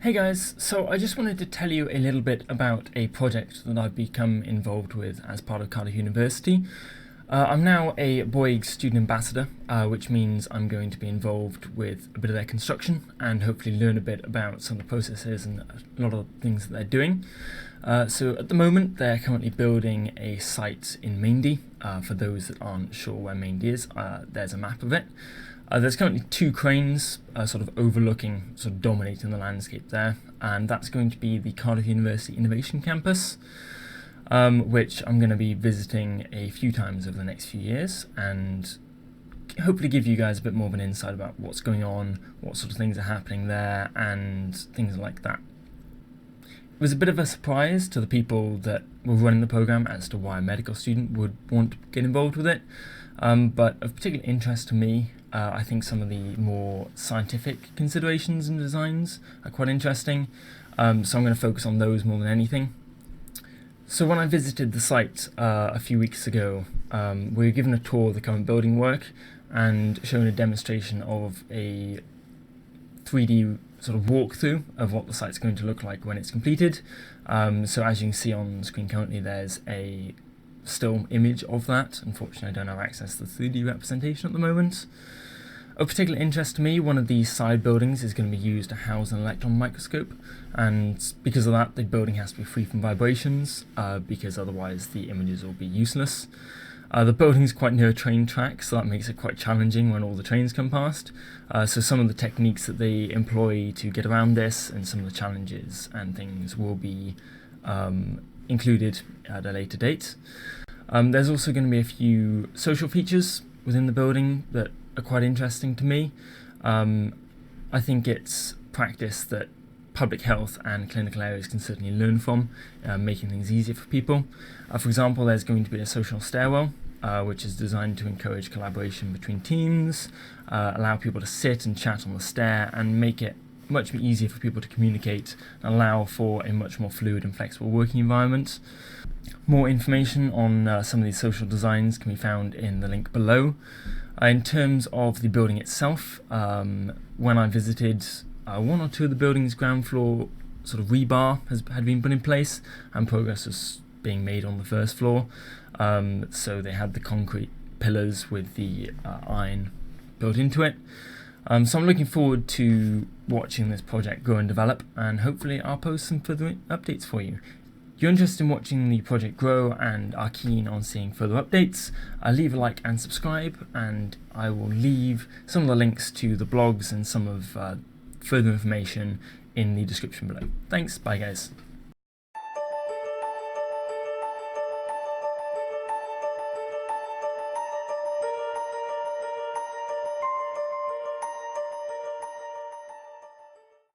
Hey guys, so I just wanted to tell you a little bit about a project that I've become involved with as part of Cardiff University. I'm now a Bouygues student ambassador, which means I'm going to be involved with a bit of their construction and hopefully learn a bit about some of the processes and a lot of things that they're doing. So at the moment they're currently building a site in Maindy. For those that aren't sure where Maindy is, there's a map of it. There's currently two cranes sort of overlooking, sort of dominating the landscape there, and that's going to be the Cardiff University Innovation Campus, which I'm going to be visiting a few times over the next few years and hopefully give you guys a bit more of an insight about what's going on, what sort of things are happening there, and things like that. It was a bit of a surprise to the people that were running the programme as to why a medical student would want to get involved with it, but of particular interest to me. I think some of the more scientific considerations and designs are quite interesting, so I'm going to focus on those more than anything. So when I visited the site a few weeks ago, we were given a tour of the current building work and shown a demonstration of a 3D sort of walkthrough of what the site's going to look like when it's completed. So as you can see on the screen currently, there's a still image of that. Unfortunately, I don't have access to the 3D representation at the moment. Of particular interest to me, one of these side buildings is going to be used to house an electron microscope, and because of that the building has to be free from vibrations, because otherwise the images will be useless. The building is quite near a train track, so that makes it quite challenging when all the trains come past. So some of the techniques that they employ to get around this and some of the challenges and things will be included at a later date. There's also going to be a few social features within the building that are quite interesting to me. I think it's practice that public health and clinical areas can certainly learn from, making things easier for people. For example, there's going to be a social stairwell, which is designed to encourage collaboration between teams, allow people to sit and chat on the stair, and make it much easier for people to communicate and allow for a much more fluid and flexible working environment. More information on some of these social designs can be found in the link below. In terms of the building itself, when I visited, one or two of the building's ground floor sort of rebar had been put in place and progress was being made on the first floor. So they had the concrete pillars with the iron built into it. So I'm looking forward to watching this project grow and develop, and hopefully I'll post some further updates for you. If you're interested in watching the project grow and are keen on seeing further updates, leave a like and subscribe, and I will leave some of the links to the blogs and some of further information in the description below. Thanks, bye guys.